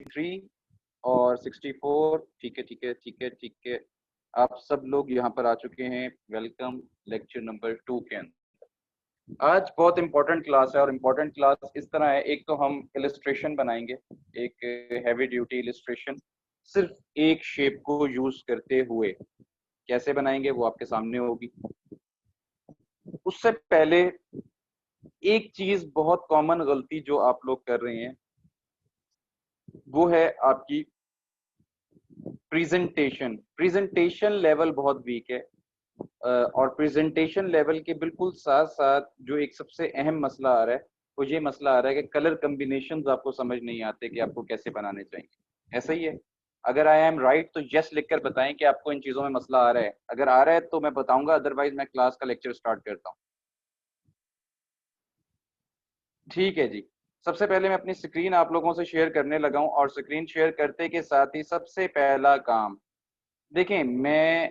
63 और 64। ठीक है ठीक है ठीक है ठीक है, आप सब लोग यहाँ पर आ चुके हैं। वेलकम लेक्चर नंबर 2 के अंदर। आज बहुत इंपॉर्टेंट क्लास है और इम्पोर्टेंट क्लास इस तरह है। एक तो हम इलस्ट्रेशन बनाएंगे, एक हैवी ड्यूटी इलस्ट्रेशन, सिर्फ एक शेप को यूज करते हुए। कैसे बनाएंगे वो आपके सामने होगी। उससे पहले एक चीज बहुत कॉमन गलती जो आप लोग कर रहे हैं वो है आपकी प्रेजेंटेशन। प्रेजेंटेशन लेवल बहुत वीक है। और प्रेजेंटेशन लेवल के बिल्कुल साथ साथ जो एक सबसे अहम मसला आ रहा है वो ये मसला आ रहा है कि कलर कम्बिनेशंस आपको समझ नहीं आते कि आपको कैसे बनाने चाहिए। ऐसा ही है। अगर आई एम राइट तो यस लिखकर बताएं कि आपको इन चीजों में मसला आ रहा है। अगर आ रहा है तो मैं बताऊंगा, अदरवाइज मैं क्लास का लेक्चर स्टार्ट करता हूँ। ठीक है जी। सबसे पहले मैं अपनी स्क्रीन आप लोगों से शेयर करने लगा हूँ और स्क्रीन शेयर करते के साथ ही सबसे पहला काम देखें। मैं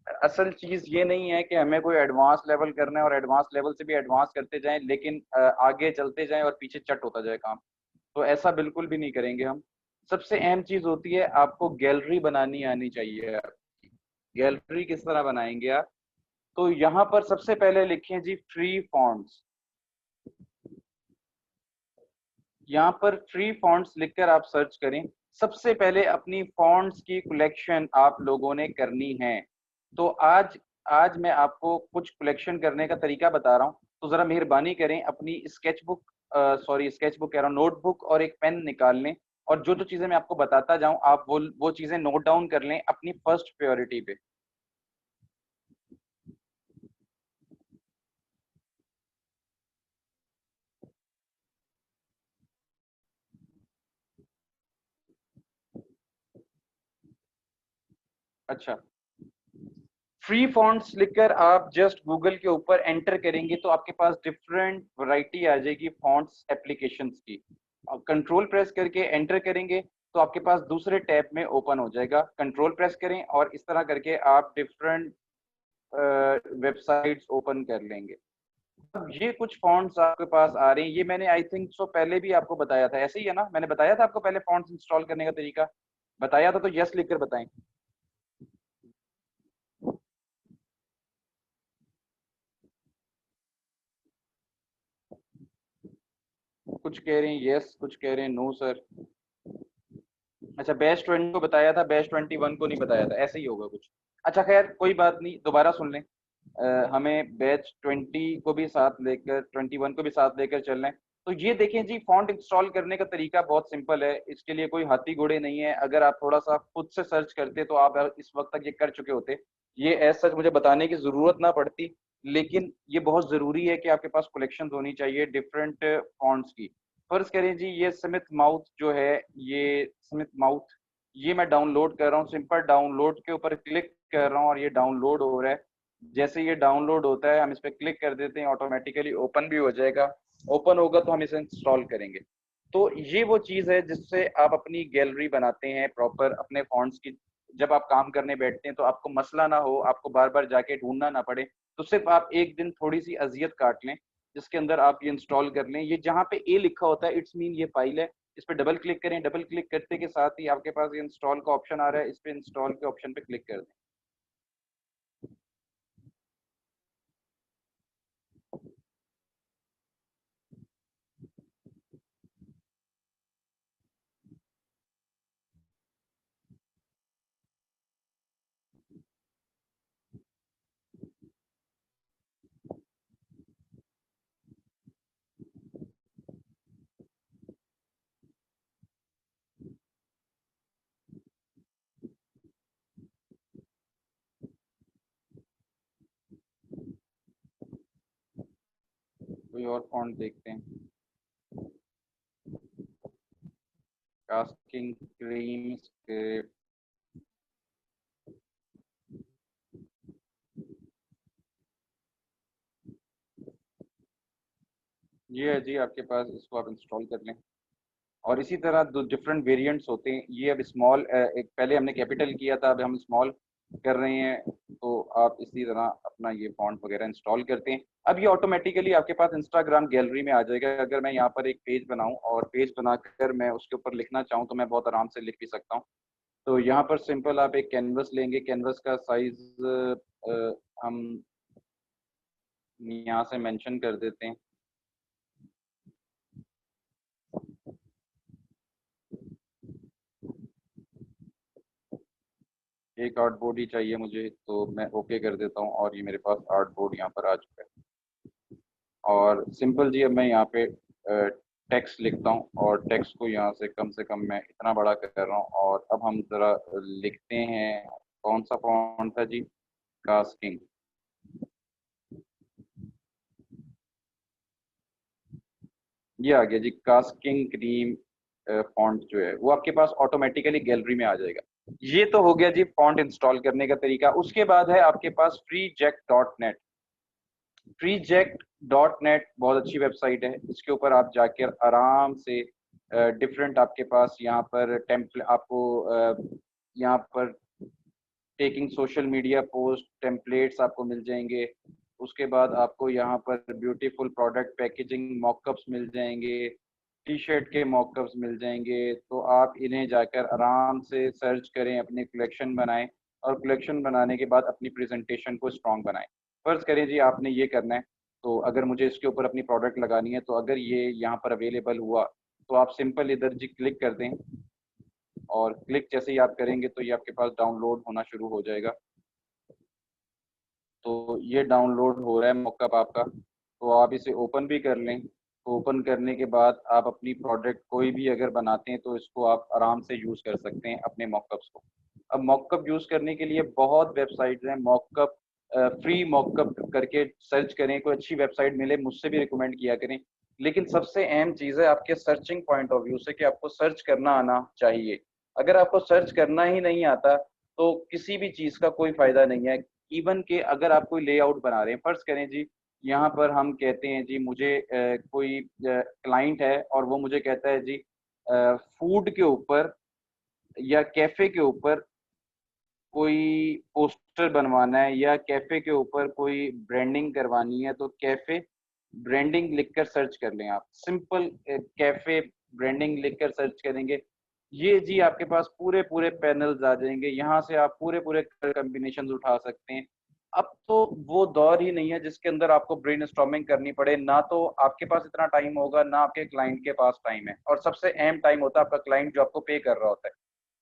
असल चीज ये नहीं है कि हमें कोई एडवांस लेवल करना है और एडवांस लेवल से भी एडवांस करते जाएं लेकिन आगे चलते जाएं और पीछे चट होता जाए काम। तो ऐसा बिल्कुल भी नहीं करेंगे हम। सबसे अहम चीज होती है आपको गैलरी बनानी आनी चाहिए। गैलरी किस तरह बनाएंगे आप? तो यहाँ पर सबसे पहले लिखें जी फ्री फॉन्ट्स। यहाँ पर फ्री फॉन्ट्स लिखकर आप सर्च करें। सबसे पहले अपनी फॉन्ट्स की कलेक्शन आप लोगों ने करनी है। तो आज आज मैं आपको कुछ कलेक्शन करने का तरीका बता रहा हूँ। तो जरा मेहरबानी करें अपनी स्केचबुक, स्केचबुक कह रहा हूँ, नोटबुक और एक पेन निकाल लें। और जो जो चीजें मैं आपको बताता जाऊं आप वो चीजें नोट डाउन कर लें अपनी फर्स्ट प्रायोरिटी पे। अच्छा, फ्री फॉन्ट्स लिखकर आप जस्ट गूगल के ऊपर एंटर करेंगे तो आपके पास डिफरेंट वैरायटी आ जाएगी फॉन्ट्स एप्लीकेशंस की। कंट्रोल प्रेस करके एंटर करेंगे तो आपके पास दूसरे टैब में ओपन हो जाएगा। कंट्रोल प्रेस करें और इस तरह करके आप डिफरेंट वेबसाइट्स ओपन कर लेंगे। अब ये कुछ फॉन्ट्स आपके पास आ रहे हैं। ये मैंने आई थिंक सो पहले भी आपको बताया था, ऐसे ही है ना? मैंने बताया था आपको पहले फॉन्ट्स इंस्टॉल करने का तरीका बताया था, तो यस लिखकर बताएं। कुछ कह रहे हैं यस, कुछ कह रहे हैं नो सर। अच्छा, बैच 20 को बताया था, बैच 21 को नहीं बताया था, ऐसे ही होगा कुछ। अच्छा खैर कोई बात नहीं, दोबारा सुन लें। हमें बैच 20 को भी साथ लेकर 21 को भी साथ लेकर चल रहे हैं। तो ये देखें जी, फॉन्ट इंस्टॉल करने का तरीका बहुत सिंपल है। इसके लिए कोई हाथी घोड़े नहीं है। अगर आप थोड़ा सा खुद से सर्च करते तो आप इस वक्त तक ये कर चुके होते। ये एज सच मुझे बताने की जरूरत ना पड़ती। लेकिन ये बहुत जरूरी है कि आपके पास कलेक्शन होनी चाहिए डिफरेंट फॉन्ट्स की। फर्ज करें जी, ये स्मिथ माउथ जो है, ये स्मिथ माउथ, ये मैं डाउनलोड कर रहा हूँ। सिंपल डाउनलोड के ऊपर क्लिक कर रहा हूँ और ये डाउनलोड हो रहा है। जैसे ये डाउनलोड होता है हम इस पर क्लिक कर देते हैं, ऑटोमेटिकली ओपन भी हो जाएगा। ओपन होगा तो हम इसे इंस्टॉल करेंगे। तो ये वो चीज है जिससे आप अपनी गैलरी बनाते हैं प्रॉपर अपने फॉन्ट्स की। जब आप काम करने बैठते हैं तो आपको मसला ना हो, आपको बार बार जाके ढूंढना ना पड़े। तो सिर्फ आप एक दिन थोड़ी सी अजियत काट लें जिसके अंदर आप ये इंस्टॉल कर लें। ये जहाँ पे ए लिखा होता है इट्स मीन ये फाइल है। इस पर डबल क्लिक करें। डबल क्लिक करते के साथ ही आपके पास ये इंस्टॉल का ऑप्शन आ रहा है, इस पे इंस्टॉल के ऑप्शन पे क्लिक कर दें। कोई और फॉन्ट देखते हैं। कास्टिंग क्रीम स्क्रिप्ट, ये है जी आपके पास, इसको आप इंस्टॉल कर लें। और इसी तरह दो डिफरेंट वेरिएंट्स होते हैं। ये अब स्मॉल, एक पहले हमने कैपिटल किया था, अब हम स्मॉल। कर रहे हैं तो आप इसी तरह अपना ये फॉन्ट वगैरह इंस्टॉल करते हैं। अब ये ऑटोमेटिकली आपके पास इंस्टाग्राम गैलरी में आ जाएगा। अगर मैं यहाँ पर एक पेज बनाऊं और पेज बनाकर मैं उसके ऊपर लिखना चाहूँ तो मैं बहुत आराम से लिख भी सकता हूँ। तो यहाँ पर सिंपल आप एक कैनवस लेंगे, कैनवस का साइज हम यहाँ से मेंशन कर देते हैं। एक आर्टबोर्ड ही चाहिए मुझे, तो मैं ओके कर देता हूँ और ये मेरे पास आर्टबोर्ड यहाँ पर आ चुका है। और सिंपल जी अब मैं यहाँ पे टेक्स्ट लिखता हूँ और टेक्स्ट को यहाँ से कम मैं इतना बड़ा कर रहा हूँ। और अब हम ज़रा लिखते हैं, कौन सा फॉन्ट था जी? कास्किंग। ये आ गया जी, कास्किंग क्रीम फॉन्ट जो है वो आपके पास ऑटोमेटिकली गैलरी में आ जाएगा। ये तो हो गया जी फॉन्ट इंस्टॉल करने का तरीका। उसके बाद है आपके पास freejack.net। freejack.net बहुत अच्छी वेबसाइट है। इसके ऊपर आप जाकर आराम से डिफरेंट आपके पास यहाँ पर टेम्पल आपको यहाँ पर taking social media post templates आपको मिल जाएंगे। उसके बाद आपको यहाँ पर ब्यूटीफुल प्रोडक्ट पैकेजिंग मॉकअप्स मिल जाएंगे, टी शर्ट के मॉकअप्स मिल जाएंगे। तो आप इन्हें जाकर आराम से सर्च करें, अपनी कलेक्शन बनाएं और कलेक्शन बनाने के बाद अपनी प्रेजेंटेशन को स्ट्रॉन्ग बनाएं। फर्ज करें जी आपने ये करना है, तो अगर मुझे इसके ऊपर अपनी प्रोडक्ट लगानी है तो अगर ये यहाँ पर अवेलेबल हुआ तो आप सिंपल इधर जी क्लिक कर दें और क्लिक जैसे ही आप करेंगे तो ये आपके पास डाउनलोड होना शुरू हो जाएगा। तो ये डाउनलोड हो रहा है मॉकअप आपका, तो आप इसे ओपन भी कर लें। तो ओपन करने के बाद आप अपनी प्रोडक्ट कोई भी अगर बनाते हैं तो इसको आप आराम से यूज़ कर सकते हैं अपने मॉकअप्स को। अब मॉकअप यूज़ करने के लिए बहुत वेबसाइट्स हैं। मॉकअप फ्री मॉकअप करके सर्च करें, कोई अच्छी वेबसाइट मिले मुझसे भी रिकमेंड किया करें। लेकिन सबसे अहम चीज़ है आपके सर्चिंग पॉइंट ऑफ व्यू से कि आपको सर्च करना आना चाहिए। अगर आपको सर्च करना ही नहीं आता तो किसी भी चीज़ का कोई फ़ायदा नहीं है। इवन के अगर आप कोई लेआउट बना रहे हैं, फर्ज करें जी यहाँ पर हम कहते हैं जी मुझे कोई क्लाइंट है और वो मुझे कहता है जी फूड के ऊपर या कैफे के ऊपर कोई पोस्टर बनवाना है या कैफे के ऊपर कोई ब्रांडिंग करवानी है, तो कैफे ब्रांडिंग लिखकर सर्च कर लें आप। सिंपल कैफे ब्रांडिंग लिखकर सर्च करेंगे, ये जी आपके पास पूरे पूरे पैनल्स आ जाएंगे। यहाँ से आप पूरे पूरे कलर कॉम्बिनेशन उठा सकते हैं। अब तो वो दौर ही नहीं है जिसके अंदर आपको ब्रेनस्टॉर्मिंग करनी पड़े। ना तो आपके पास इतना टाइम होगा, ना आपके क्लाइंट के पास टाइम है। और सबसे अहम टाइम होता है आपका क्लाइंट जो आपको पे कर रहा होता है।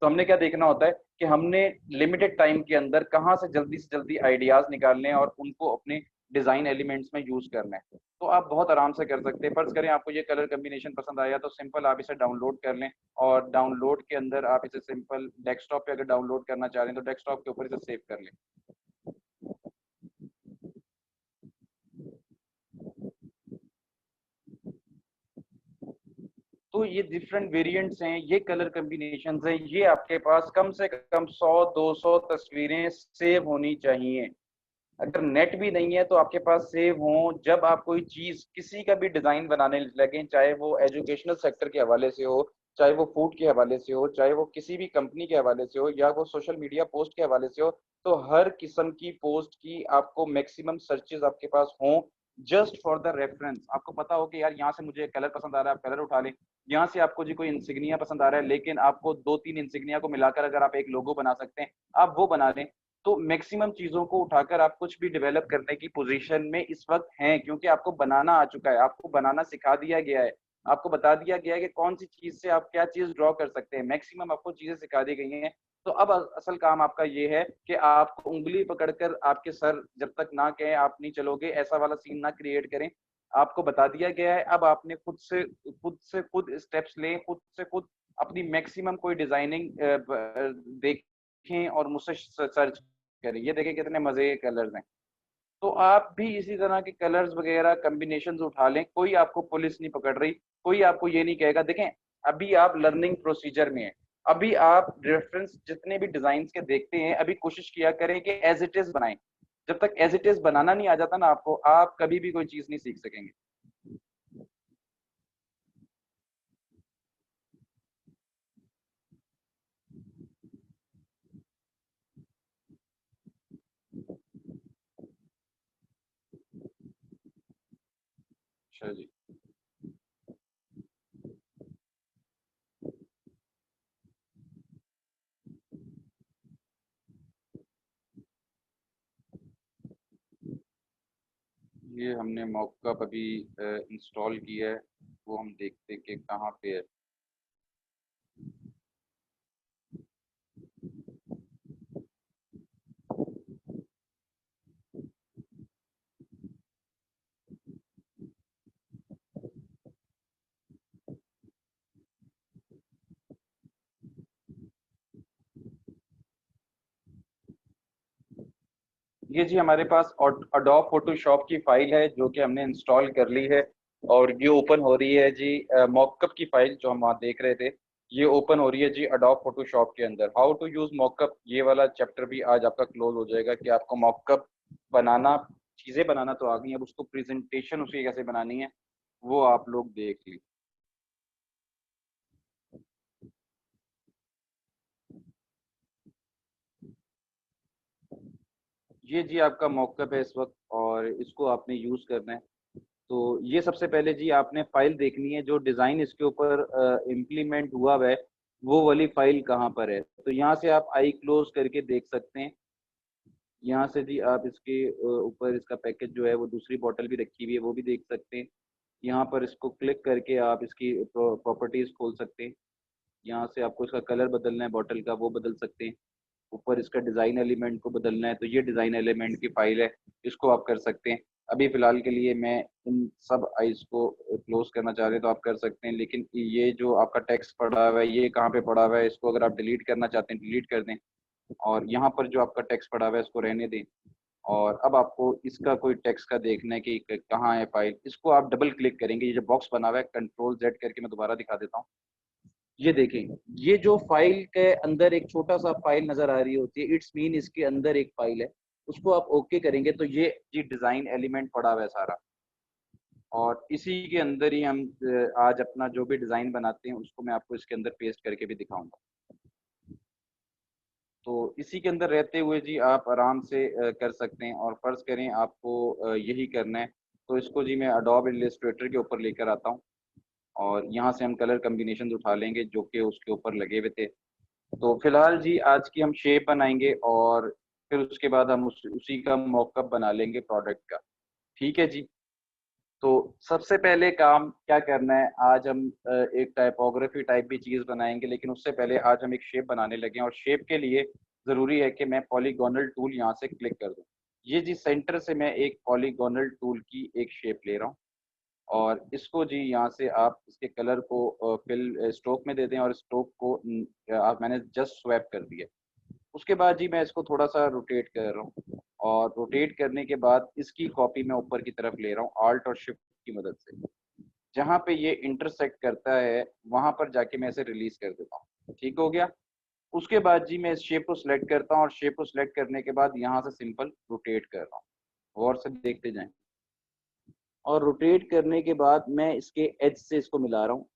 तो हमने क्या देखना होता है कि हमने लिमिटेड टाइम के अंदर कहाँ से जल्दी आइडियाज निकालने हैं और उनको अपने डिजाइन एलिमेंट्स में यूज करना है। तो आप बहुत आराम से कर सकते हैं। फर्ज करें आपको ये कलर कॉम्बिनेशन पसंद आया तो सिंपल आप इसे डाउनलोड कर लें और डाउनलोड के अंदर आप इसे सिंपल डेस्कटॉप पे अगर डाउनलोड करना चाह रहे हैं तो डेस्कटॉप के ऊपर इसे सेव कर लें। तो ये डिफरेंट वेरिएंट्स हैं, ये कलर कॉम्बिनेशंस हैं, ये आपके पास कम से कम 100-200 तस्वीरें सेव होनी चाहिए। अगर नेट भी नहीं है तो आपके पास सेव हो। जब आप कोई चीज किसी का भी डिजाइन बनाने लगे, चाहे वो एजुकेशनल सेक्टर के हवाले से हो, चाहे वो फूड के हवाले से हो, चाहे वो किसी भी कंपनी के हवाले से हो, या वो सोशल मीडिया पोस्ट के हवाले से हो, तो हर किस्म की पोस्ट की आपको मैक्सिमम सर्चेज आपके पास हों। जस्ट फॉर द रेफरेंस आपको पता हो कि यार यहाँ से मुझे कलर पसंद आ रहा है, आप कलर उठा लें। यहाँ से आपको जी कोई इंसिग्निया पसंद आ रहा है, लेकिन आपको 2-3 इंसिग्निया को मिलाकर अगर आप एक लोगो बना सकते हैं, आप वो बना लें। तो मैक्सिमम चीजों को उठाकर आप कुछ भी डेवलप करने की पोजीशन में इस वक्त हैं, क्योंकि आपको बनाना आ चुका है, आपको बनाना सिखा दिया गया है, आपको बता दिया गया है कि कौन सी चीज से आप क्या चीज ड्रॉ कर सकते हैं। मैक्सिमम आपको चीजें सिखा दी गई हैं। तो अब असल काम आपका ये है कि आपको उंगली पकड़कर आपके सर जब तक ना कहें आप नहीं चलोगे, ऐसा वाला सीन ना क्रिएट करें। आपको बता दिया गया है, अब आपने खुद स्टेप्स लें, खुद से खुद अपनी मैक्सिमम कोई डिजाइनिंग देखें और मुझसे सर्च करें। ये देखें कितने मजे के कलर्स हैं। तो आप भी इसी तरह के कलर्स वगैरह कॉम्बिनेशंस उठा लें, कोई आपको पुलिस नहीं पकड़ रही, कोई आपको ये नहीं कहेगा। देखें अभी आप लर्निंग प्रोसीजर में है, अभी आप रेफरेंस जितने भी डिजाइन के देखते हैं अभी कोशिश किया करें कि एज इट इज बनाएं। जब तक एज इट इज बनाना नहीं आ जाता ना आपको, आप कभी भी कोई चीज नहीं सीख सकेंगे। अच्छा जी। ये हमने मॉकअप अभी इंस्टॉल किया है, वो हम देखते हैं कि कहाँ पे है। ये जी हमारे पास अडोब फोटोशॉप की फाइल है जो कि हमने इंस्टॉल कर ली है, और ये ओपन हो रही है जी। मॉकअप की फाइल जो हम वहाँ देख रहे थे, ये ओपन हो रही है जी अडोब फोटोशॉप के अंदर। हाउ टू यूज मॉकअप, ये वाला चैप्टर भी आज आपका क्लोज हो जाएगा कि आपको मॉकअप बनाना, चीजें बनाना तो आ गई, अब उसको प्रेजेंटेशन उसकी कैसे बनानी है वो आप लोग देख लीजिए। ये जी आपका मॉकअप है इस वक्त, और इसको आपने यूज करना है। तो ये सबसे पहले जी आपने फाइल देखनी है, जो डिजाइन इसके ऊपर इम्प्लीमेंट हुआ है वो वाली फाइल कहाँ पर है। तो यहाँ से आप आई क्लोज करके देख सकते हैं। यहाँ से जी आप इसके ऊपर इसका पैकेज जो है वो दूसरी बॉटल भी रखी हुई है वो भी देख सकते हैं। यहाँ पर इसको क्लिक करके आप इसकी प्रॉपर्टीज खोल सकते हैं। यहाँ से आपको इसका कलर बदलना है बॉटल का, वो बदल सकते हैं। ऊपर इसका डिज़ाइन एलिमेंट को बदलना है तो ये डिज़ाइन एलिमेंट की फाइल है, इसको आप कर सकते हैं। अभी फ़िलहाल के लिए मैं इन सब आइज़ को क्लोज़ करना चाह रहे हैं तो आप कर सकते हैं, लेकिन ये जो आपका टेक्स्ट पड़ा हुआ है ये कहाँ पे पड़ा हुआ है, इसको अगर आप डिलीट करना चाहते हैं डिलीट कर दें। और यहाँ पर जो आपका टेक्स्ट पड़ा हुआ है इसको रहने दें। और अब आपको इसका कोई टेक्स्ट का देखना है कि कहाँ है फाइल, इसको आप डबल क्लिक करेंगे, ये जो बॉक्स बना हुआ है कंट्रोल जेड करके मैं दोबारा दिखा देता हूँ। ये देखें, ये जो फाइल के अंदर एक छोटा सा फाइल नजर आ रही होती है, इट्स मीन इसके अंदर एक फाइल है। उसको आप ओके करेंगे तो ये डिजाइन एलिमेंट पड़ा हुआ है सारा, और इसी के अंदर ही हम आज अपना जो भी डिजाइन बनाते हैं उसको मैं आपको इसके अंदर पेस्ट करके भी दिखाऊंगा। तो इसी के अंदर रहते हुए जी आप आराम से कर सकते हैं। और फर्ज करें आपको यही करना है, तो इसको जी मैं अडोब इलस्ट्रेटर के ऊपर लेकर आता हूँ, और यहाँ से हम कलर कम्बिनेशन उठा लेंगे जो कि उसके ऊपर लगे हुए थे। तो फिलहाल जी आज की हम शेप बनाएंगे, और फिर उसके बाद हम उसी का मॉकअप बना लेंगे प्रोडक्ट का। ठीक है जी। तो सबसे पहले काम क्या करना है, आज हम एक टाइपोग्राफी टाइप भी चीज बनाएंगे, लेकिन उससे पहले आज हम एक शेप बनाने लगे हैं, और शेप के लिए जरूरी है कि मैं पॉलीगोनल टूल यहाँ से क्लिक कर दूं। ये जी सेंटर से मैं एक पॉलीगोनल टूल की एक शेप ले रहा हूँ, और इसको जी यहाँ से आप इसके कलर को फिल स्ट्रोक में दे दें, और स्ट्रोक को आप मैंने जस्ट स्वैप कर दिया। उसके बाद जी मैं इसको थोड़ा सा रोटेट कर रहा हूँ, और रोटेट करने के बाद इसकी कॉपी मैं ऊपर की तरफ ले रहा हूँ आल्ट और शिफ्ट की मदद से। जहाँ पे ये इंटरसेक्ट करता है वहां पर जाके मैं इसे रिलीज कर देता हूँ। ठीक हो गया। उसके बाद जी मैं इस शेप को सिलेक्ट करता हूँ, और शेप को सिलेक्ट करने के बाद यहाँ से सिंपल रोटेट कर रहा हूँ, और से देखते जाएं। और रोटेट करने के बाद मैं इसके एज से इसको मिला रहा हूँ,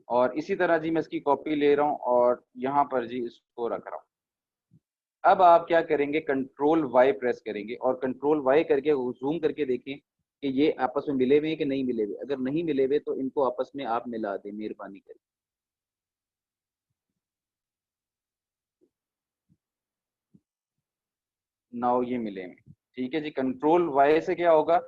और इसी तरह जी मैं इसकी कॉपी ले रहा हूँ और यहाँ पर जी इसको रख रहा हूँ। अब आप क्या करेंगे, कंट्रोल वाई प्रेस करेंगे, और कंट्रोल वाई करके जूम करके देखें कि ये आपस में मिले हुए हैं कि नहीं मिले हुए। अगर नहीं मिले हुए तो इनको आपस में आप मिला दें मेहरबानी करके। नाउ ये मिले हुए। ठीक है जी। कंट्रोल वाई से क्या होगा,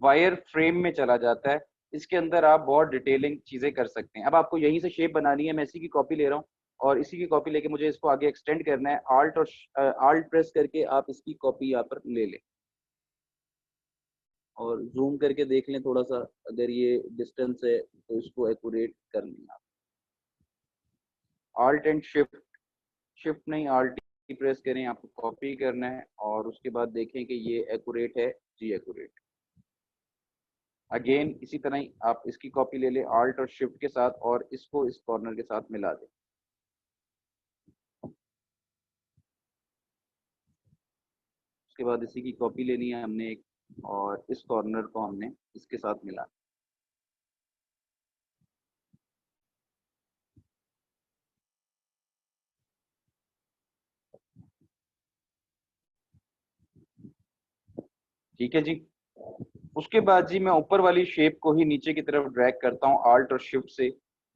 वायर फ्रेम में चला जाता है। इसके अंदर आप बहुत डिटेलिंग चीजें कर सकते हैं। अब आपको यहीं से शेप बनानी है, मैं इसी की कॉपी ले रहा हूँ, और इसी की कॉपी लेके मुझे इसको आगे एक्सटेंड करना है। आल्ट और आल्ट प्रेस करके आप इसकी कॉपी यहाँ पर ले लें, और जूम करके देख लें थोड़ा सा, अगर ये डिस्टेंस है तो इसको एक्यूरेट कर लें आप। आल्ट एंड शिफ्ट, शिफ्ट नहीं आल्ट ही प्रेस करें, आपको कॉपी करना है, और उसके बाद देखें कि ये एक्यूरेट है जी, एक्यूरेट। अगेन इसी तरह ही आप इसकी कॉपी ले लें आल्ट और शिफ्ट के साथ, और इसको इस कॉर्नर के साथ मिला दें। उसके बाद इसी की कॉपी लेनी है हमने एक, और इस कॉर्नर को हमने इसके साथ मिला। ठीक है जी। उसके बाद जी मैं ऊपर वाली शेप को ही नीचे की तरफ ड्रैग करता हूँ आल्ट और शिफ्ट से,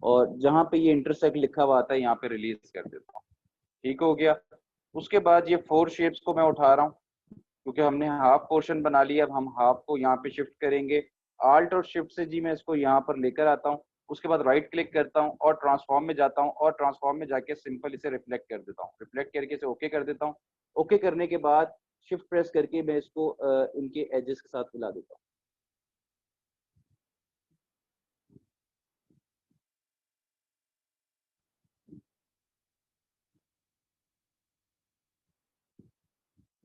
और जहां पे ये इंटरसेक्ट लिखा हुआ आता है यहाँ पे रिलीज कर देता हूँ। ठीक हो गया। उसके बाद ये 4 शेप्स को मैं उठा रहा हूँ, क्योंकि हमने हाफ पोर्शन बना लिया, अब हम हाफ को यहाँ पे शिफ्ट करेंगे। आल्ट और शिफ्ट से जी मैं इसको यहाँ पर लेकर आता हूँ। उसके बाद राइट क्लिक करता हूँ और ट्रांसफॉर्म में जाता हूँ, और ट्रांसफॉर्म में जाके सिंपल इसे रिफ्लेक्ट कर देता हूँ। रिफ्लेक्ट करके इसे ओके कर देता हूँ। ओके करने के बाद शिफ्ट प्रेस करके मैं इसको इनके एजेस के साथ मिला देता हूँ।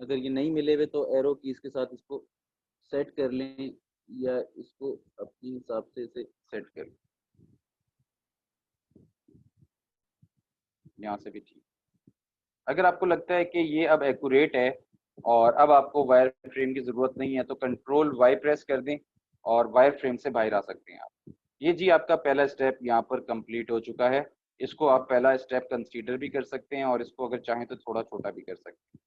अगर ये नहीं मिले हुए तो एरो कीज के साथ इसको सेट कर लें, या इसको अपने हिसाब से इसे सेट कर लें। यहाँ से भी ठीक। अगर आपको लगता है कि ये अब एक्यूरेट है और अब आपको वायर फ्रेम की जरूरत नहीं है, तो कंट्रोल वाई प्रेस कर दें और वायर फ्रेम से बाहर आ सकते हैं आप। ये जी आपका पहला स्टेप यहाँ पर कंप्लीट हो चुका है। इसको आप पहला स्टेप कंसीडर भी कर सकते हैं, और इसको अगर चाहें तो थोड़ा छोटा भी कर सकते हैं।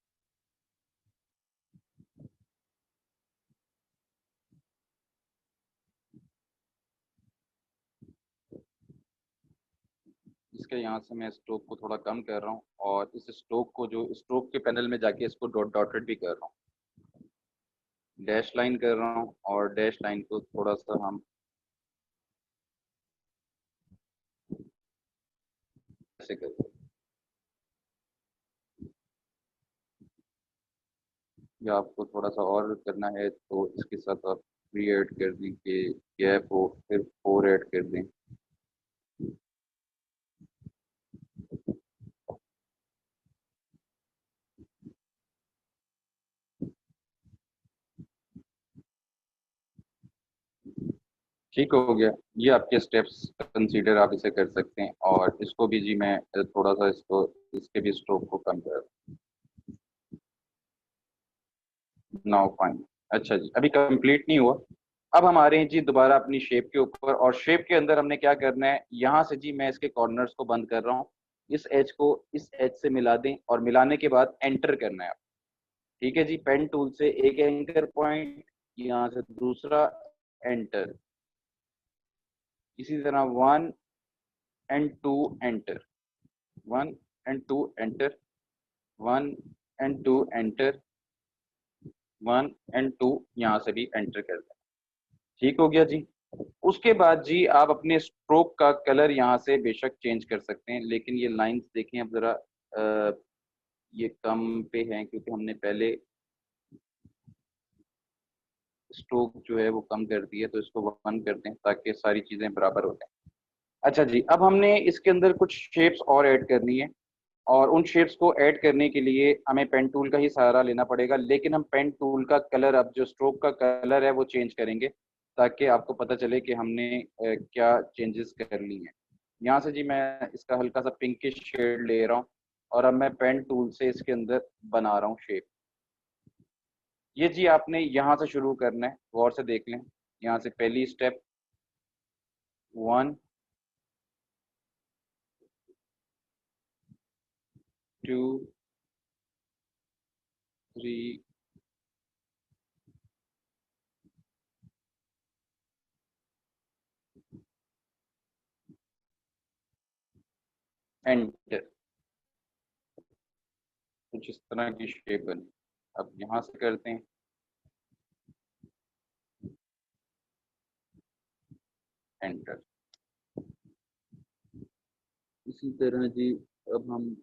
इसके यहाँ से मैं स्ट्रोक को थोड़ा कम कर रहा हूँ, और इस स्ट्रोक को जो स्ट्रोक के पैनल में जाके इसको डॉटेड भी कर रहा हूँ। डैश लाइन कर रहा हूँ, और डैश लाइन को थोड़ा सा हम ऐसे करते हैं, या आपको थोड़ा सा और करना है तो इसके साथ आप 3 ऐड कर दें कि गैप हो, फिर 4 ऐड कर दें। ठीक हो गया। ये आपके स्टेप्स कंसीडर आप इसे कर सकते हैं, और इसको भी जी मैं थोड़ा सा इसको इसके भी स्ट्रोक को कम कर। Now fine. अच्छा जी, अभी कंप्लीट नहीं हुआ। अब हम आ रहे हैं जी दोबारा अपनी शेप के ऊपर, और शेप के अंदर हमने क्या करना है, यहाँ से जी मैं इसके कॉर्नर्स को बंद कर रहा हूँ। इस एज को इस एज से मिला दें, और मिलाने के बाद एंटर करना है। ठीक है जी, पेन टूल से एक एंकर पॉइंट, यहाँ से दूसरा, एंटर। इसी तरह 1 and 2 enter, 1 and 2 enter, 1 and 2 enter, 1 and 2 यहाँ से भी एंटर कर दें। ठीक हो गया जी। उसके बाद जी आप अपने स्ट्रोक का कलर यहाँ से बेशक चेंज कर सकते हैं, लेकिन ये लाइंस देखें अब जरा, ये कम पे हैं, क्योंकि हमने पहले स्ट्रोक जो है वो कम कर दी है, तो इसको 1 कर दें ताकि सारी चीजें बराबर हो जाए। अच्छा जी, अब हमने इसके अंदर कुछ शेप्स और ऐड करनी है, और उन शेप्स को ऐड करने के लिए हमें पेन टूल का ही सहारा लेना पड़ेगा, लेकिन हम पेन टूल का कलर, अब जो स्ट्रोक का कलर है वो चेंज करेंगे, ताकि आपको पता चले कि हमने क्या चेंजेस कर ली हैं। यहाँ से जी मैं इसका हल्का सा पिंकिश शेड ले रहा हूँ, और अब मैं पेन टूल से इसके अंदर बना रहा हूँ शेप। ये जी आपने यहाँ से शुरू करना है, गौर से देख लें। यहाँ से पहली स्टेप, 1 2 3 एंटर। कुछ इस तरह की शेप बनी। अब यहाँ से करते हैं एंटर। इसी तरह जी अब हम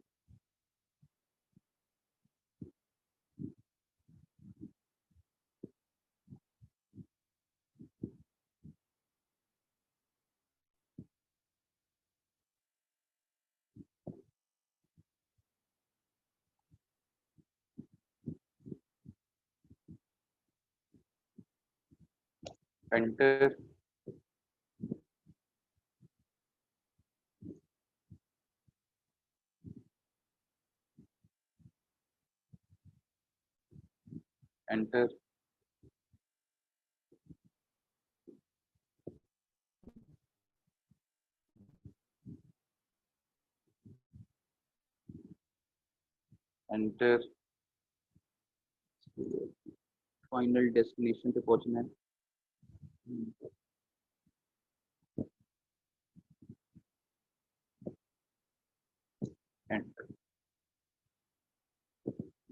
enter, enter, enter, final destination पे पहुंचना है। एंटर।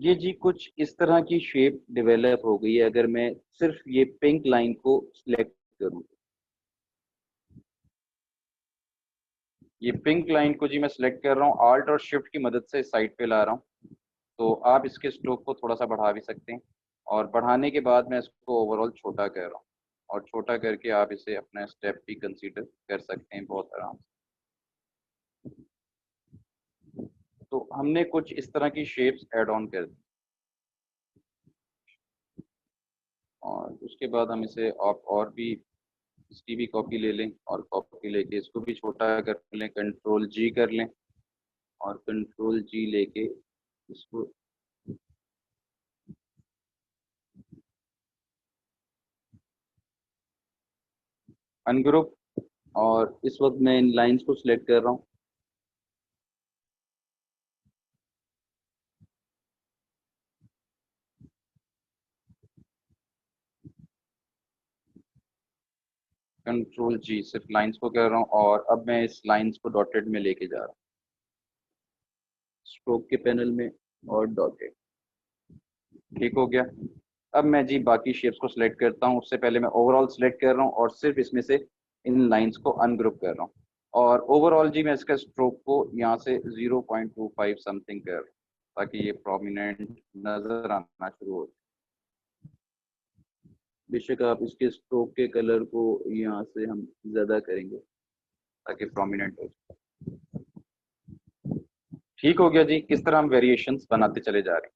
ये जी कुछ इस तरह की शेप डेवलप हो गई है। अगर मैं सिर्फ ये पिंक लाइन को सिलेक्ट करूं, ये पिंक लाइन को जी मैं सिलेक्ट कर रहा हूँ, आल्ट और शिफ्ट की मदद से साइड पे ला रहा हूँ। तो आप इसके स्ट्रोक को थोड़ा सा बढ़ा भी सकते हैं, और बढ़ाने के बाद मैं इसको ओवरऑल छोटा कर रहा हूँ, और छोटा करके आप इसे अपना स्टेप भी कंसीडर कर सकते हैं बहुत आराम से। तो हमने कुछ इस तरह की शेप्स ऐड ऑन कर दी, और उसके बाद हम इसे आप और भी इसकी भी कॉपी ले लें, और कॉपी लेके इसको भी छोटा कर लें, कंट्रोल जी कर लें, और कंट्रोल जी लेके इसको अनग्रुप, और इस वक्त मैं इन लाइंस को सिलेक्ट कर रहा हूँ। कंट्रोल जी सिर्फ लाइंस को कर रहा हूँ, और अब मैं इस लाइंस को डॉटेड में लेके जा रहा हूँ, स्ट्रोक के पैनल में, और डॉटेड। ठीक हो गया। अब मैं जी बाकी शेप्स को सिलेक्ट करता हूँ, उससे पहले मैं ओवरऑल सिलेक्ट कर रहा हूँ, और सिर्फ इसमें से इन लाइंस को अनग्रुप कर रहा हूँ। और ओवरऑल जी मैं इसका स्ट्रोक को यहाँ से 0.25 समथिंग कर रहा हूँ, ताकि ये प्रोमिनेंट नजर आना शुरू हो। बेशक आप इसके स्ट्रोक के कलर को यहाँ से हम ज्यादा करेंगे ताकि प्रोमिनेंट हो। ठीक हो गया जी। किस तरह हम वेरिएशंस बनाते चले जा रहे हैं।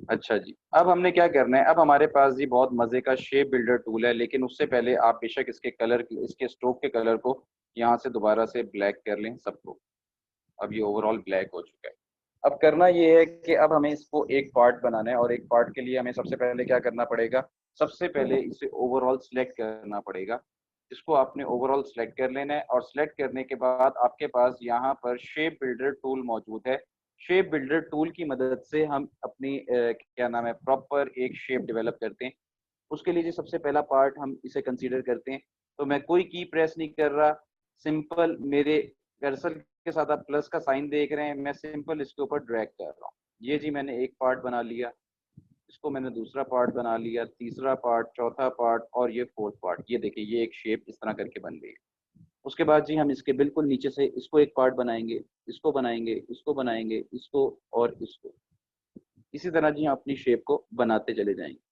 अच्छा जी, अब हमने क्या करना है, अब हमारे पास जी बहुत मजे का शेप बिल्डर टूल है, लेकिन उससे पहले आप बेशक इसके कलर, इसके स्ट्रोक के कलर को यहाँ से दोबारा से ब्लैक कर लें सबको। अब ये ओवरऑल ब्लैक हो चुका है। अब करना ये है कि अब हमें इसको एक पार्ट बनाना है, और एक पार्ट के लिए हमें सबसे पहले क्या करना पड़ेगा, सबसे पहले इसे ओवरऑल सिलेक्ट करना पड़ेगा। इसको आपने ओवरऑल सिलेक्ट कर लेना है, और सिलेक्ट करने के बाद आपके पास यहाँ पर शेप बिल्डर टूल मौजूद है। शेप बिल्डर टूल की मदद से हम अपनी क्या नाम है, प्रॉपर एक शेप डेवलप करते हैं। उसके लिए जो सबसे पहला पार्ट हम इसे कंसीडर करते हैं, तो मैं कोई की प्रेस नहीं कर रहा, सिंपल मेरे कर्सर के साथ आप प्लस का साइन देख रहे हैं, मैं सिंपल इसके ऊपर ड्रैग कर रहा हूँ। ये जी मैंने एक पार्ट बना लिया, इसको मैंने दूसरा पार्ट बना लिया, तीसरा पार्ट, चौथा पार्ट, और ये फोर्थ पार्ट। ये देखिए ये एक शेप इस तरह करके बन गई। उसके बाद जी हम इसके बिल्कुल नीचे से इसको एक पार्ट बनाएंगे, इसको बनाएंगे, इसको बनाएंगे, इसको, और इसको। इसी तरह जी हम अपनी शेप को बनाते चले जाएंगे।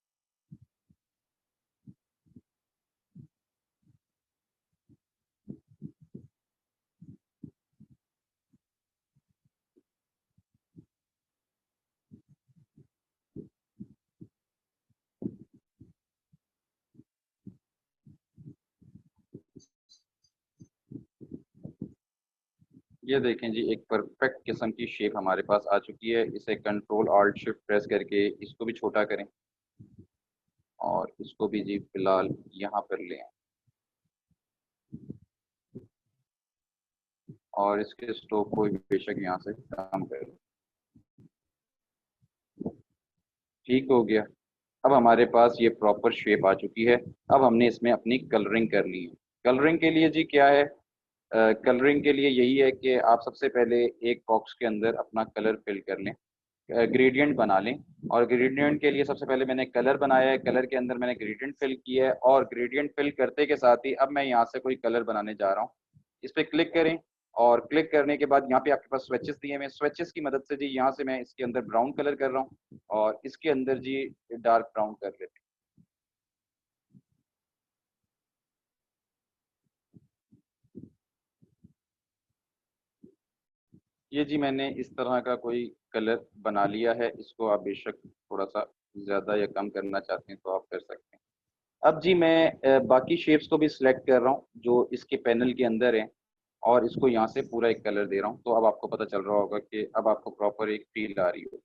ये देखें जी एक परफेक्ट किस्म की शेप हमारे पास आ चुकी है। इसे कंट्रोल ऑल्ट शिफ्ट प्रेस करके इसको भी छोटा करें, और इसको भी जी फिलहाल यहाँ पर ले आएं, और इसके स्ट्रोक को भी बेशक यहाँ से कम करें। ठीक हो गया। अब हमारे पास ये प्रॉपर शेप आ चुकी है। अब हमने इसमें अपनी कलरिंग कर ली है। कलरिंग के लिए जी क्या है, कलरिंग के लिए यही है कि आप सबसे पहले एक बॉक्स के अंदर अपना कलर फिल कर लें, ग्रेडियंट बना लें। और ग्रेडियंट के लिए सबसे पहले मैंने कलर बनाया है, कलर के अंदर मैंने ग्रेडियंट फिल किया है, और ग्रेडियंट फिल करते के साथ ही अब मैं यहाँ से कोई कलर बनाने जा रहा हूँ। इस पर क्लिक करें, और क्लिक करने के बाद यहाँ पे आपके पास स्विचेस दिए हैं। स्विचेस की मदद से जी यहाँ से मैं इसके अंदर ब्राउन कलर कर रहा हूँ, और इसके अंदर जी डार्क ब्राउन कर लेते हैं। ये जी मैंने इस तरह का कोई कलर बना लिया है। इसको आप बेशक थोड़ा सा ज़्यादा या कम करना चाहते हैं तो आप कर सकते हैं। अब जी मैं बाकी शेप्स को भी सिलेक्ट कर रहा हूँ जो इसके पैनल के अंदर है, और इसको यहाँ से पूरा एक कलर दे रहा हूँ। तो अब आपको पता चल रहा होगा कि अब आपको प्रॉपर एक फील आ रही हो।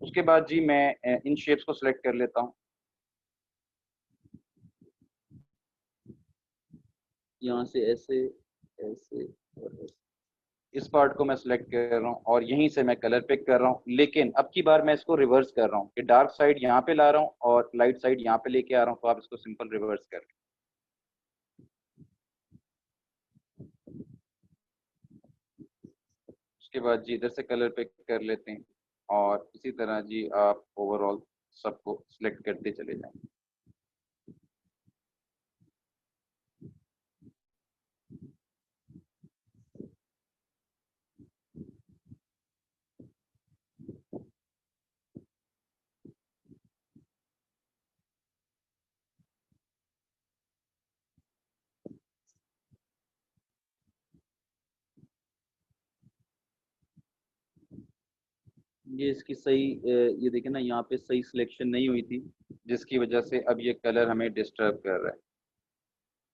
उसके बाद जी मैं इन शेप्स को सिलेक्ट कर लेता हूँ, यहाँ से ऐसे, ऐसे, और ऐसे। इस पार्ट को मैं सिलेक्ट कर रहा हूँ और यहीं से मैं कलर पिक कर रहा हूँ, लेकिन अब की बार मैं इसको रिवर्स कर रहा हूँ कि डार्क साइड यहाँ पे ला रहा हूँ और लाइट साइड यहाँ पे लेके आ रहा हूँ। तो आप इसको सिंपल रिवर्स कर। उसके बाद जी इधर से कलर पिक कर लेते हैं और इसी तरह जी आप ओवरऑल सबको सिलेक्ट करते चले जाएं। ये इसकी सही ये देखें ना, यहाँ पे सही सिलेक्शन नहीं हुई थी, जिसकी वजह से अब ये कलर हमें डिस्टर्ब कर रहा है।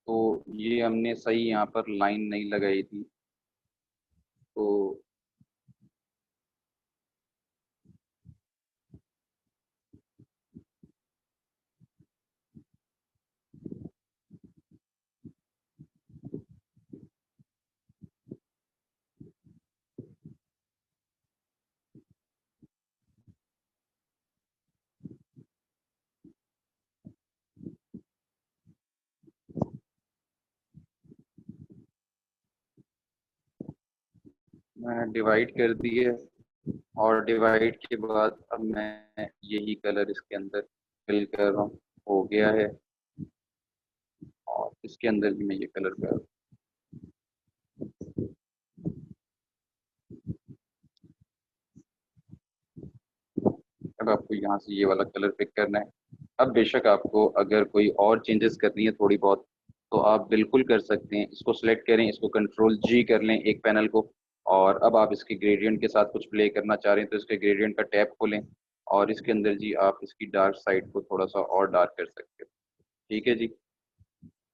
तो ये हमने सही यहाँ पर लाइन नहीं लगाई थी। तो मैंने डिवाइड कर दी है और डिवाइड के बाद अब मैं यही कलर इसके अंदर फिल कर रहा हूँ। हो गया है और इसके अंदर भी मैं ये कलर कर रहा हूँ। अब आपको यहाँ से ये वाला कलर पिक करना है। अब बेशक आपको अगर कोई और चेंजेस करनी है थोड़ी बहुत, तो आप बिल्कुल कर सकते हैं। इसको सिलेक्ट करें, इसको कंट्रोल जी कर लें एक पैनल को, और अब आप इसके ग्रेडियंट के साथ कुछ प्ले करना चाह रहे हैं तो इसके ग्रेडियंट का टैब खोलें और इसके अंदर जी आप इसकी डार्क साइड को थोड़ा सा और डार्क कर सकते हो। ठीक है जी।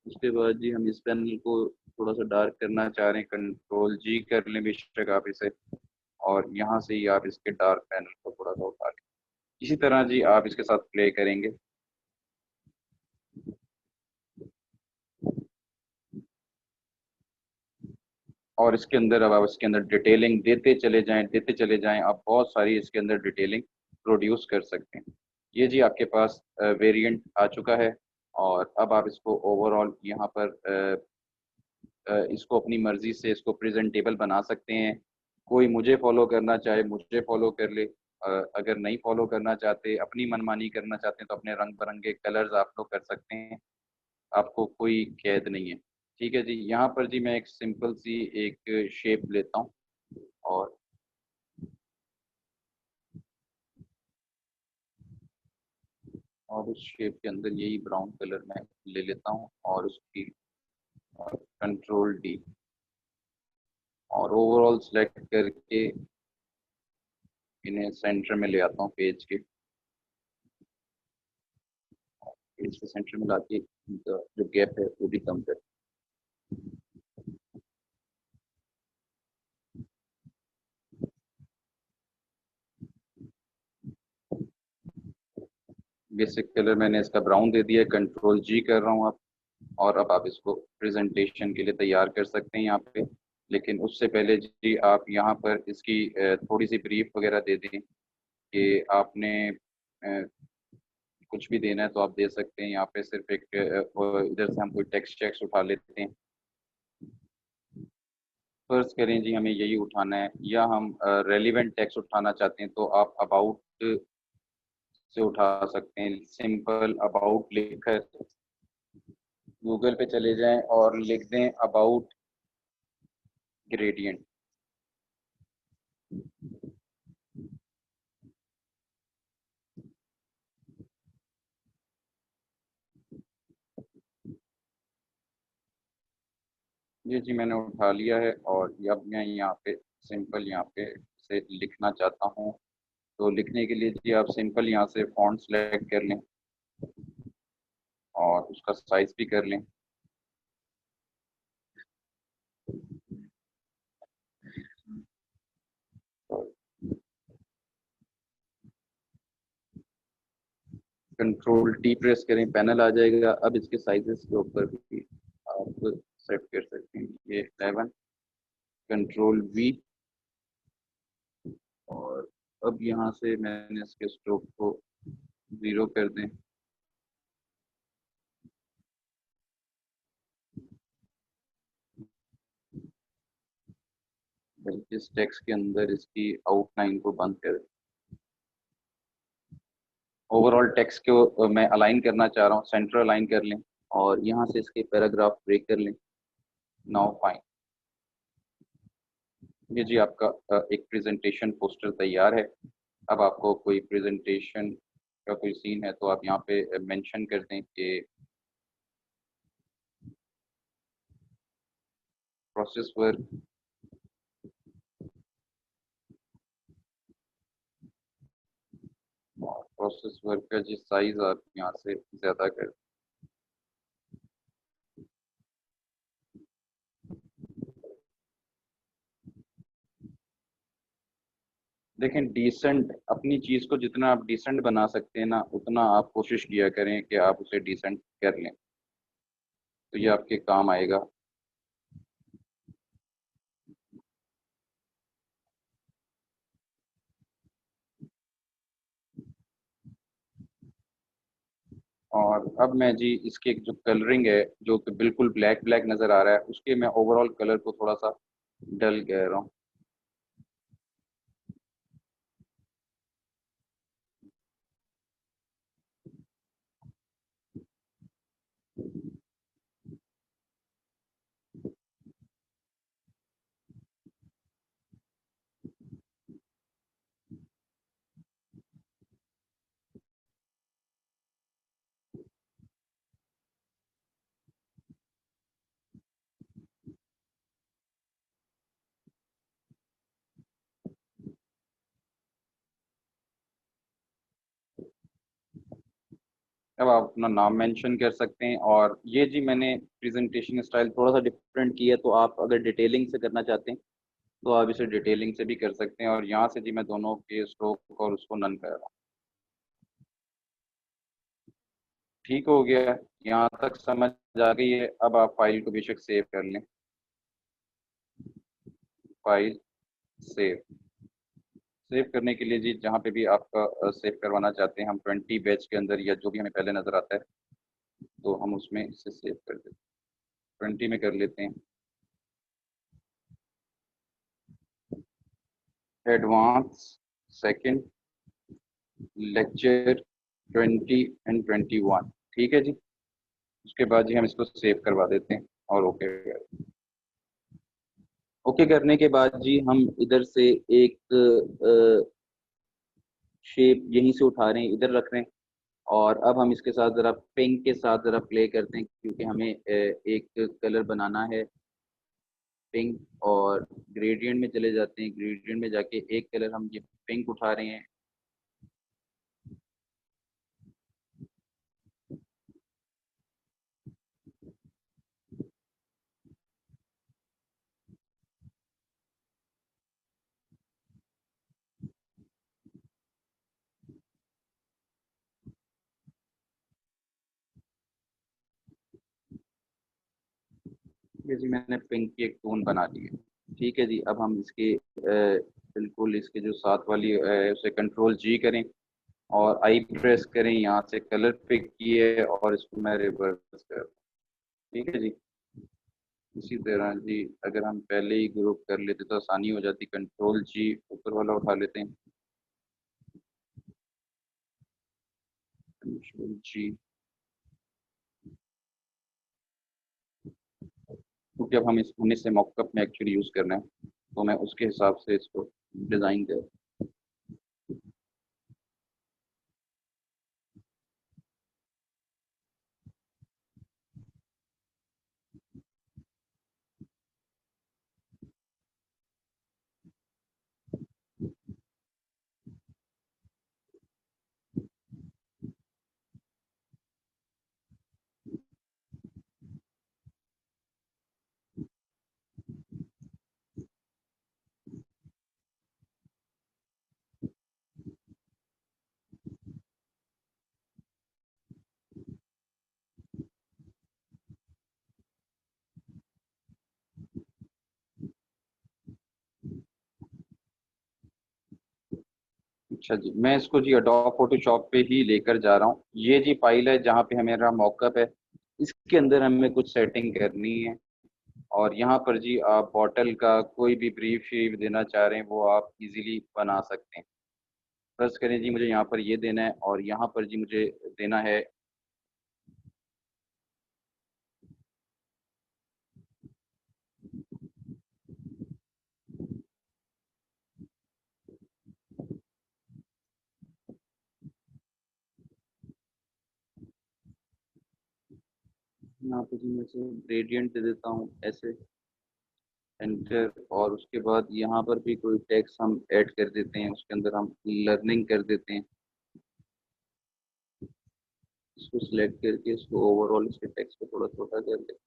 उसके बाद जी हम इस पैनल को थोड़ा सा डार्क करना चाह रहे हैं, कंट्रोल जी कर लें बेशक आप इसे, और यहाँ से ही आप इसके डार्क पैनल को थोड़ा सा उठा लें। इसी तरह जी आप इसके साथ प्ले करेंगे। और इसके अंदर अब आप इसके अंदर डिटेलिंग देते चले जाएं, आप बहुत सारी इसके अंदर डिटेलिंग प्रोड्यूस कर सकते हैं। ये जी आपके पास वेरिएंट आ चुका है। और अब आप इसको ओवरऑल यहाँ पर इसको अपनी मर्जी से इसको प्रेजेंटेबल बना सकते हैं। कोई मुझे फॉलो करना चाहे मुझे फॉलो कर ले, अगर नहीं फॉलो करना चाहते, अपनी मनमानी करना चाहते हैं, तो अपने रंग बिरंगे कलर्स आप लोग कर सकते हैं। आपको कोई कैद नहीं है। ठीक है जी। यहाँ पर जी मैं एक सिंपल सी एक शेप लेता हूँ और उस शेप के अंदर यही ब्राउन कलर मैं ले लेता हूँ और उसकी कंट्रोल डी और ओवरऑल सेलेक्ट करके इन्हें सेंटर में ले आता हूँ पेज के। पेज के सेंटर में लाके इनका जो गैप है वो भी कम कर। बेसिक कलर मैंने इसका ब्राउन दे दिया है, कंट्रोल जी कर रहा हूँ अब। और अब आप इसको प्रेजेंटेशन के लिए तैयार कर सकते हैं यहाँ पे। लेकिन उससे पहले जी आप यहाँ पर इसकी थोड़ी सी ब्रीफ वगैरह दे दें कि आपने कुछ भी देना है तो आप दे सकते हैं। यहाँ पे सिर्फ एक इधर से हम कोई टेक्स्ट चेक्स उठा लेते हैं। फर्ज करें जी हमें यही उठाना है, या हम रेलिवेंट टेक्स्ट उठाना चाहते हैं तो आप अबाउट से उठा सकते हैं। सिंपल अबाउट लिखकर गूगल पे चले जाएं और लिख दें अबाउट ग्रेडियंट। ये जी मैंने उठा लिया है और अब मैं यहाँ पे सिंपल यहाँ पे से लिखना चाहता हूँ। तो लिखने के लिए जी आप सिंपल यहाँ से फॉन्ट सेलेक्ट कर लें और उसका साइज भी कर लें। कंट्रोल टी प्रेस करें, पैनल आ जाएगा। अब इसके साइजेस के ऊपर भी आप सेट कर सकते हैं। ये 11, कंट्रोल वी, और अब यहाँ से मैंने इसके स्ट्रोक को 0 कर दें। इस टेक्स्ट के अंदर इसकी आउटलाइन को बंद कर, ओवरऑल टेक्स्ट को मैं अलाइन करना चाह रहा हूँ, सेंटर अलाइन कर लें और यहाँ से इसके पैराग्राफ ब्रेक कर लें। नाउ फाइन, ये जी आपका एक प्रेजेंटेशन पोस्टर तैयार है। अब आपको कोई प्रेजेंटेशन का कोई सीन है तो आप यहाँ पे मेंशन कर दें कि प्रोसेस वर्क, प्रोसेस वर्क का जी साइज आप यहाँ से ज़्यादा कर, देखें डिसेंट, अपनी चीज़ को जितना आप डिसेंट बना सकते हैं ना उतना आप कोशिश किया करें कि आप उसे डिसेंट कर लें, तो ये आपके काम आएगा। और अब मैं जी इसके जो कलरिंग है जो कि बिल्कुल ब्लैक ब्लैक नज़र आ रहा है, उसके मैं ओवरऑल कलर को थोड़ा सा डल कह रहा हूँ। अब आप अपना नाम मेंशन कर सकते हैं, और ये जी मैंने प्रेजेंटेशन स्टाइल थोड़ा सा डिफरेंट किया, तो आप अगर डिटेलिंग से करना चाहते हैं तो आप इसे डिटेलिंग से भी कर सकते हैं। और यहाँ से जी मैं दोनों के स्ट्रोक और उसको नन कर रहा हूँ। ठीक हो गया, यहाँ तक समझ आ गई है। अब आप फाइल को बेशक सेव कर लें, फाइल सेव, सेव करने के लिए जी जहाँ पे भी आपका सेव करवाना चाहते हैं, हम 20 बैच के अंदर या जो भी हमें पहले नज़र आता है तो हम उसमें इसे सेव कर देते हैं। 20 में कर लेते हैं, एडवांस सेकंड लेक्चर 20 एंड 21। ठीक है जी, उसके बाद जी हम इसको सेव करवा देते हैं और ओके, ओके करने के बाद जी हम इधर से एक शेप यहीं से उठा रहे हैं, इधर रख रहे हैं। और अब हम इसके साथ ज़रा पिंक के साथ ज़रा प्ले करते हैं, क्योंकि हमें एक कलर बनाना है पिंक। और ग्रेडियंट में चले जाते हैं, ग्रेडियंट में जाके एक कलर हम ये पिंक उठा रहे हैं। ये जी मैंने पिंक की एक टोन बना दी है। ठीक है जी, अब हम इसके बिल्कुल इसके जो साथ वाली उसे कंट्रोल जी करें और आई प्रेस करें, यहाँ से कलर पिक किए और इसको मैं रिवर्स कर, ठीक है जी। इसी तरह जी अगर हम पहले ही ग्रुप कर लेते तो आसानी हो जाती, कंट्रोल जी ऊपर वाला उठा लेते हैं, कंट्रोल जी, क्योंकि अब हम हमें से मॉकअप में एक्चुअली यूज़ करना है तो मैं उसके हिसाब से इसको डिज़ाइन कर, अच्छा जी, मैं इसको जी एडोब फोटोशॉप पे ही लेकर जा रहा हूँ। ये जी फाइल है जहाँ पे हमारा मॉकअप है, इसके अंदर हमें कुछ सेटिंग करनी है। और यहाँ पर जी आप बॉटल का कोई भी ब्रीफ शेप देना चाह रहे हैं वो आप इजीली बना सकते हैं। फर्ज करें जी मुझे यहाँ पर ये देना है और यहाँ पर जी मुझे देना है। यहाँ पर जी मैं इसे ग्रेडियंट दे देता हूँ ऐसे, एंटर। और उसके बाद यहाँ पर भी कोई टेक्स्ट हम ऐड कर देते हैं, उसके अंदर हम लर्निंग कर देते हैं। इसको सिलेक्ट करके इसको ओवरऑल इसके टेक्स्ट को थोड़ा छोटा कर देते हैं।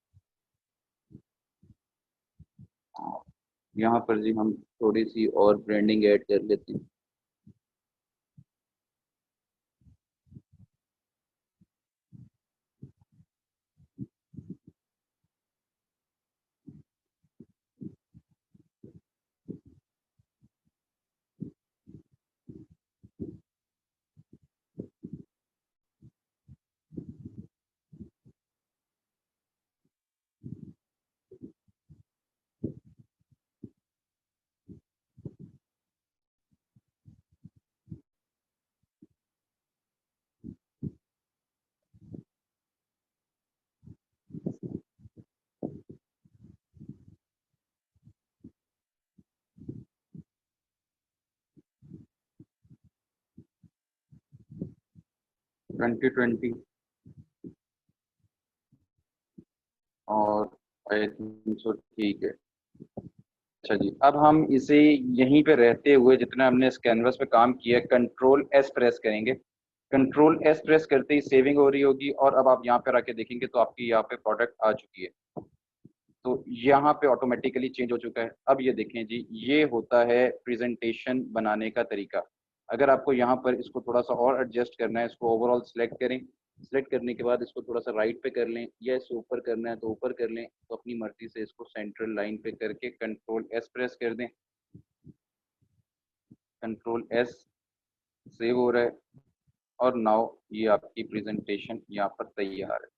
यहाँ पर जी हम थोड़ी सी और ब्रांडिंग ऐड कर लेते हैं। 2020 और आई थिंक सो ठीक है। अच्छा जी, अब हम इसे यहीं पे रहते हुए जितना हमने इस कैनवस पे काम किया है, कंट्रोल एस प्रेस करेंगे। कंट्रोल एस प्रेस करते ही सेविंग हो रही होगी और अब आप यहाँ पे आके देखेंगे तो आपकी यहाँ पे प्रोडक्ट आ चुकी है। तो यहाँ पे ऑटोमेटिकली चेंज हो चुका है। अब ये देखें जी, ये होता है प्रेजेंटेशन बनाने का तरीका। अगर आपको यहाँ पर इसको थोड़ा सा और एडजस्ट करना है, इसको ओवरऑल सिलेक्ट करें। सिलेक्ट करने के बाद इसको थोड़ा सा राइट पे कर लें या इससे ऊपर करना है तो ऊपर कर लें। तो अपनी मर्जी से इसको सेंट्रल लाइन पे करके कंट्रोल एस प्रेस कर दें। कंट्रोल एस, सेव हो रहा है। और नाउ ये आपकी प्रेजेंटेशन यहाँ पर तैयार है।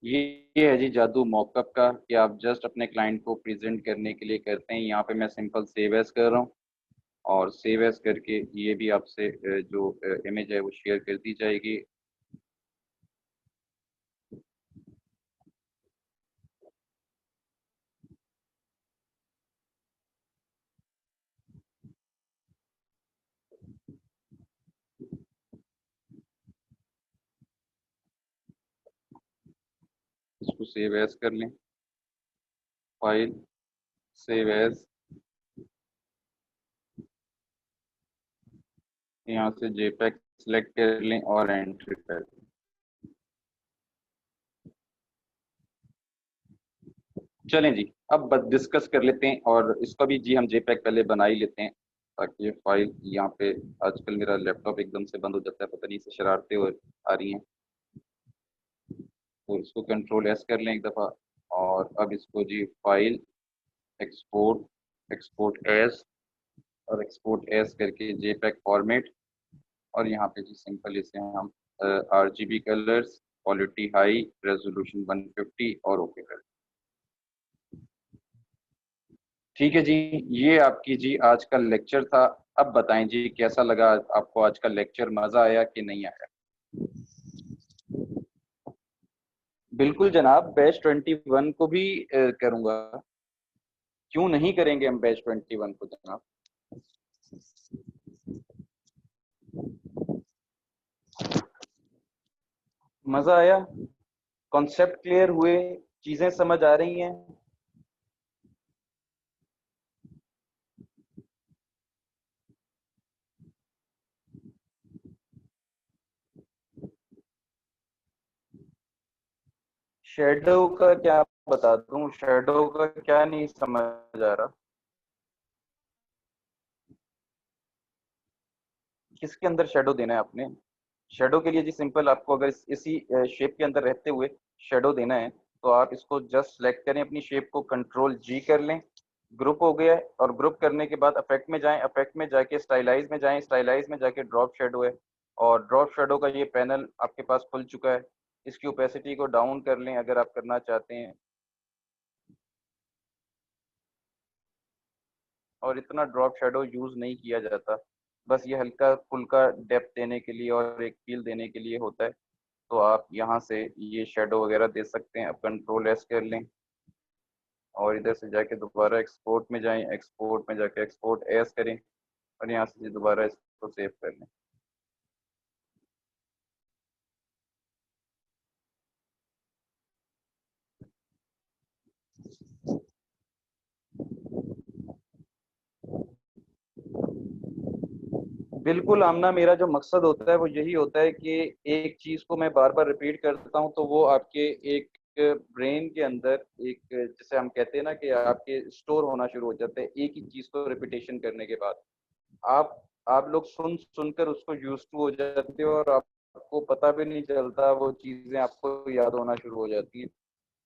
ये है जी जादू मॉकअप का कि आप जस्ट अपने क्लाइंट को प्रेजेंट करने के लिए करते हैं। यहाँ पे मैं सिंपल सेव एज कर रहा हूँ और सेव एज करके ये भी आपसे जो इमेज है वो शेयर कर दी जाएगी। इसको सेव एज कर लें, फाइल, सेव एज, यहाँ से जेपैक सिलेक्ट कर लें और एंट्री कर लें। चलें जी, अब डिस्कस कर लेते हैं और इसका भी जी हम जेपैक पहले बना ही लेते हैं ताकि ये फाइल यहाँ पे। आजकल मेरा लैपटॉप एकदम से बंद हो जाता है, पता नहीं से शरारतें आ रही हैं। तो इसको कंट्रोल एस कर लें एक दफ़ा। और अब इसको जी फाइल, एक्सपोर्ट, एक्सपोर्ट एज, और एक्सपोर्ट एज करके जेपैक फॉर्मेट। और यहाँ पे जी सिंपल इसे हम RGB colours, quality high, resolution 150 और ओके कर। ठीक है जी, ये आपकी जी आज का लेक्चर था। अब बताएं जी कैसा लगा आपको आज का लेक्चर, मजा आया कि नहीं आया? बिल्कुल जनाब, बैच 21 को भी करूंगा। क्यों नहीं करेंगे हम बैच 21 को जनाब। मजा आया, कॉन्सेप्ट क्लियर हुए, चीजें समझ आ रही हैं। शेडो का क्या बता दूं, शेडो का क्या नहीं समझ आ रहा। किसके अंदर शेडो देना है आपने? शेडो के लिए जी सिंपल, आपको अगर इसी शेप के अंदर रहते हुए शेडो देना है तो आप इसको जस्ट सेलेक्ट करें, अपनी शेप को कंट्रोल G कर लें। ग्रुप हो गया है, और ग्रुप करने के बाद अफेक्ट में जाएं, अफेक्ट में जाके स्टाइलाइज में जाएं, स्टाइलाइज में जाके ड्रॉप शेडो है, और ड्रॉप शेडो का ये पैनल आपके पास खुल चुका है। इसकी ओपेसिटी को डाउन कर लें अगर आप करना चाहते हैं, और इतना ड्रॉप शेडो यूज़ नहीं किया जाता, बस ये हल्का फुल्का डेप्थ देने के लिए और एक फील देने के लिए होता है। तो आप यहाँ से ये शेडो वगैरह दे सकते हैं। अब कंट्रोल एस कर लें, और इधर से जाके दोबारा एक्सपोर्ट में जाएं, एक्सपोर्ट में जाके एक्सपोर्ट एस करें, और यहाँ से दोबारा इसको सेव कर लें। बिल्कुल आमना, मेरा जो मकसद होता है वो यही होता है कि एक चीज़ को मैं बार बार रिपीट करता हूँ तो वो आपके एक ब्रेन के अंदर एक, जैसे हम कहते हैं ना कि आपके स्टोर होना शुरू हो जाता है एक ही चीज़ को रिपीटेशन करने के बाद। आप लोग सुन सुनकर उसको यूज टू हो जाते हो, और आपको पता भी नहीं चलता, वो चीज़ें आपको याद होना शुरू हो जाती हैं।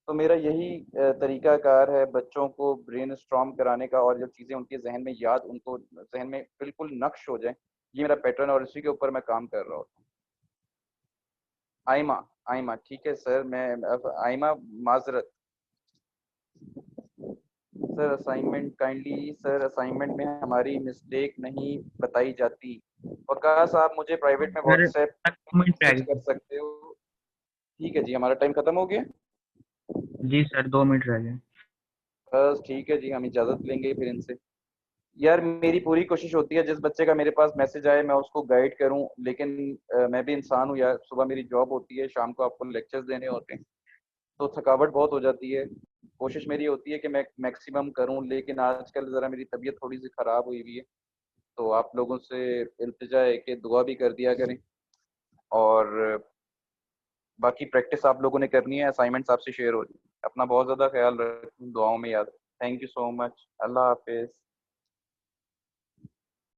तो मेरा यही तरीकाकार है बच्चों को ब्रेन स्ट्रॉम कराने का, और जो चीज़ें उनके जहन में याद, उनको जहन में बिल्कुल नक्श हो जाए, ये मेरा पैटर्न है, और इसी के ऊपर मैं काम कर रहा हूँ। आइमा, आइमा ठीक है सर, मैं अब आइमा, माजरत sir. Assignment kindly sir, assignment में हमारी मिस्टेक नहीं बताई जाती। वकास, आप मुझे प्राइवेट में सर व्हाट्सएप 2 मिनट रह मैसेज कर गए। सकते हो? ठीक है जी, हमारा टाइम खत्म हो गया। जी सर, 2 मिनट रह गए। बस ठीक है जी, हम इजाज़त लेंगे फिर इनसे। यार मेरी पूरी कोशिश होती है जिस बच्चे का मेरे पास मैसेज आए मैं उसको गाइड करूं, लेकिन मैं भी इंसान हूँ यार, सुबह मेरी जॉब होती है, शाम को आपको लेक्चर्स देने होते हैं, तो थकावट बहुत हो जाती है। कोशिश मेरी होती है कि मैं मैक्सिमम करूं, लेकिन आजकल ज़रा मेरी तबीयत थोड़ी सी ख़राब हुई हुई है। तो आप लोगों से इल्तिजा है कि दुआ भी कर दिया करें, और बाकी प्रैक्टिस आप लोगों ने करनी है, असाइनमेंट्स आपसे शेयर हो रही है। अपना बहुत ज़्यादा ख्याल रखें, दुआओं में याद। Thank you so much. Allah हाफिज़।